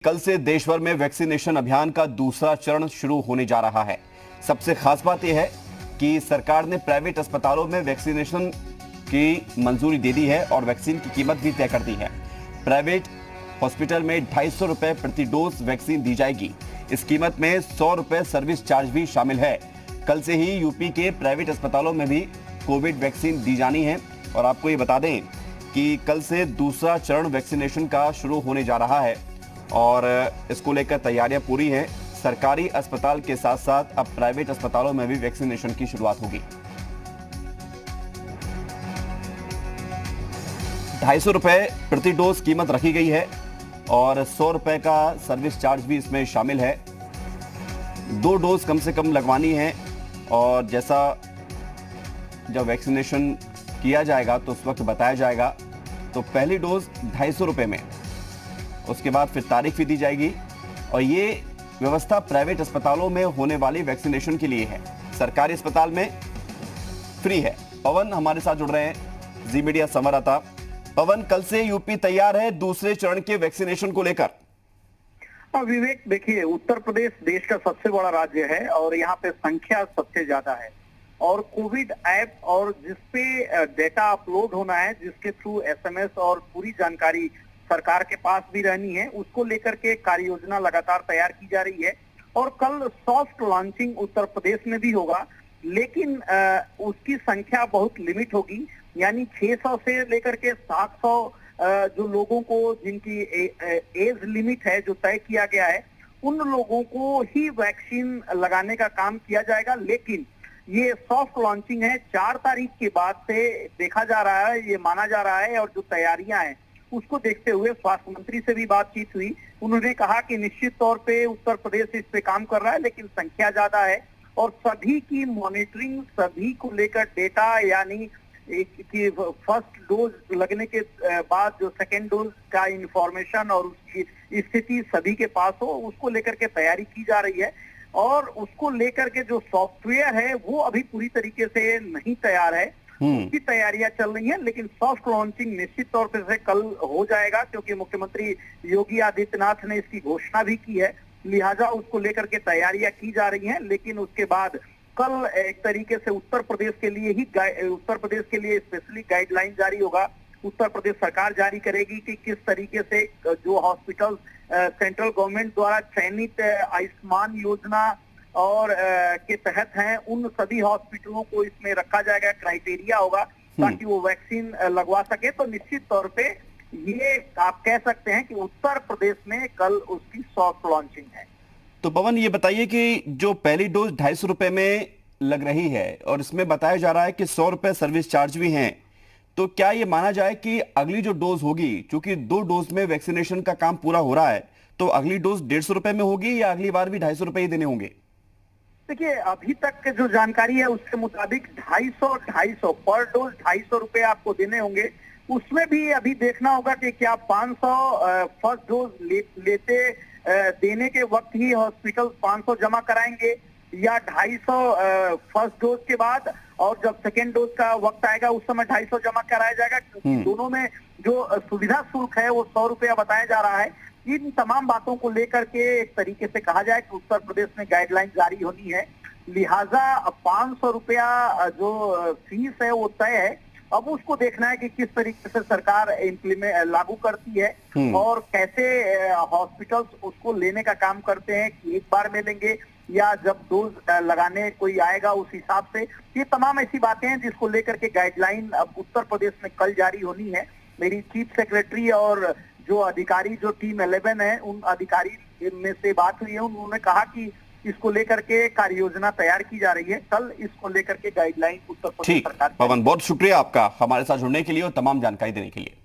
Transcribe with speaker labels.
Speaker 1: कल से देश भर में वैक्सीनेशन अभियान का दूसरा चरण शुरू होने जा रहा है। सबसे खास बात यह है कि सरकार ने प्राइवेट अस्पतालों में वैक्सीनेशन की मंजूरी दे दी है और वैक्सीन की कीमत भी तय कर दी है। प्राइवेट हॉस्पिटल में 250 रुपए प्रति डोज वैक्सीन दी जाएगी। इस कीमत में 100 रुपए सर्विस चार्ज भी शामिल है। कल से ही यूपी के प्राइवेट अस्पतालों में भी कोविड वैक्सीन दी जानी है और आपको ये बता दें कि कल से दूसरा चरण वैक्सीनेशन का शुरू होने जा रहा है और इसको लेकर तैयारियां पूरी हैं। सरकारी अस्पताल के साथ साथ अब प्राइवेट अस्पतालों में भी वैक्सीनेशन की शुरुआत होगी। 250 रुपए प्रति डोज कीमत रखी गई है और 100 रुपए का सर्विस चार्ज भी इसमें शामिल है। 2 डोज कम से कम लगवानी है और जैसा जब वैक्सीनेशन किया जाएगा तो उस वक्त बताया जाएगा। तो पहली डोज 250 रुपए में, उसके बाद फिर तारीख भी दी जाएगी और ये व्यवस्था प्राइवेट अस्पतालों में होने वाली वैक्सीनेशन के लिए है। सरकारी अस्पताल में फ्री है। पवन हमारे साथ जुड़ रहे हैं, जी मीडिया संवाददाता। पवन, कल से यूपी तैयार है दूसरे चरण के वैक्सीनेशन को लेकर।
Speaker 2: विवेक, देखिए, उत्तर प्रदेश देश का सबसे बड़ा राज्य है और यहाँ पे संख्या सबसे ज्यादा है और कोविड ऐप और जिसपे डेटा अपलोड होना है, जिसके थ्रू एसएमएस और पूरी जानकारी सरकार के पास भी रहनी है, उसको लेकर के कार्य योजना लगातार तैयार की जा रही है। और कल सॉफ्ट लॉन्चिंग उत्तर प्रदेश में भी होगा, लेकिन उसकी संख्या बहुत लिमिट होगी, यानी 600 से लेकर के 700 जो लोगों को जिनकी एज लिमिट है जो तय किया गया है, उन लोगों को ही वैक्सीन लगाने का काम किया जाएगा। लेकिन ये सॉफ्ट लॉन्चिंग है, 4 तारीख के बाद से देखा जा रहा है, ये माना जा रहा है। और जो तैयारियां हैं उसको देखते हुए स्वास्थ्य मंत्री से भी बातचीत हुई। उन्होंने कहा कि निश्चित तौर पे उत्तर प्रदेश इस पे काम कर रहा है, लेकिन संख्या ज्यादा है और सभी की मॉनिटरिंग, सभी को लेकर डेटा, यानी कि फर्स्ट डोज लगने के बाद जो सेकेंड डोज का इंफॉर्मेशन और उसकी स्थिति सभी के पास हो, उसको लेकर के तैयारी की जा रही है। और उसको लेकर के जो सॉफ्टवेयर है वो अभी पूरी तरीके से नहीं तैयार है, उसकी तैयारियां चल रही हैं। लेकिन सॉफ्ट लॉन्चिंग निश्चित तौर पर से कल हो जाएगा, क्योंकि मुख्यमंत्री योगी आदित्यनाथ ने इसकी घोषणा भी की है, लिहाजा उसको लेकर के तैयारियां की जा रही हैं। लेकिन उसके बाद कल एक तरीके से उत्तर प्रदेश के लिए स्पेशली गाइडलाइन जारी होगा। उत्तर प्रदेश सरकार जारी करेगी कि किस तरीके से जो हॉस्पिटल सेंट्रल गवर्नमेंट द्वारा चयनित आयुष्मान योजना और के तहत हैं, उन सभी हॉस्पिटलों को इसमें रखा जाएगा, क्राइटेरिया होगा ताकि वो वैक्सीन लगवा सके। तो निश्चित तौर पे ये आप कह सकते हैं कि उत्तर प्रदेश में कल उसकी सॉफ्ट लॉन्चिंग है।
Speaker 1: तो पवन, ये बताइए कि जो पहली डोज 250 रुपए में लग रही है और इसमें बताया जा रहा है कि 100 रुपए सर्विस चार्ज भी हैं, तो क्या ये माना जाए कि अगली जो डोज होगी, चूंकि 2 डोज में वैक्सीनेशन का काम पूरा हो रहा है, तो अगली डोज 150 रुपए में होगी या अगली बार भी 250 रुपए ही देने होंगे?
Speaker 2: देखिए, अभी तक जो जानकारी है उसके मुताबिक 250 पर डोज 250 रुपए आपको देने होंगे। उसमें भी अभी देखना होगा कि क्या 500 फर्स्ट डोज देने के वक्त ही हॉस्पिटल 500 जमा कराएंगे या 250 फर्स्ट डोज के बाद, और जब सेकेंड डोज का वक्त आएगा उस समय 250 जमा कराया जाएगा, क्योंकि दोनों में जो सुविधा शुल्क है वो 100 रुपया बताया जा रहा है। इन तमाम बातों को लेकर के एक तरीके से कहा जाए कि उत्तर प्रदेश में गाइडलाइन जारी होनी है, लिहाजा 500 रुपया जो फीस है वो तय है। अब उसको देखना है कि किस तरीके से सरकार लागू करती है और कैसे हॉस्पिटल्स उसको लेने का काम करते हैं, कि एक बार में लेंगे या जब डोज लगाने कोई आएगा उस हिसाब से। ये तमाम ऐसी बातें हैं जिसको लेकर के गाइडलाइन अब उत्तर प्रदेश में कल जारी होनी है। मेरी चीफ सेक्रेटरी और जो अधिकारी, जो टीम 11 है, उन अधिकारी में से बात हुई है, उन्होंने कहा कि इसको लेकर के कार्य योजना तैयार की जा रही है। कल इसको लेकर के गाइडलाइन उत्तर प्रदेश सरकार।
Speaker 1: पवन, बहुत शुक्रिया आपका हमारे साथ जुड़ने के लिए और तमाम जानकारी देने के लिए।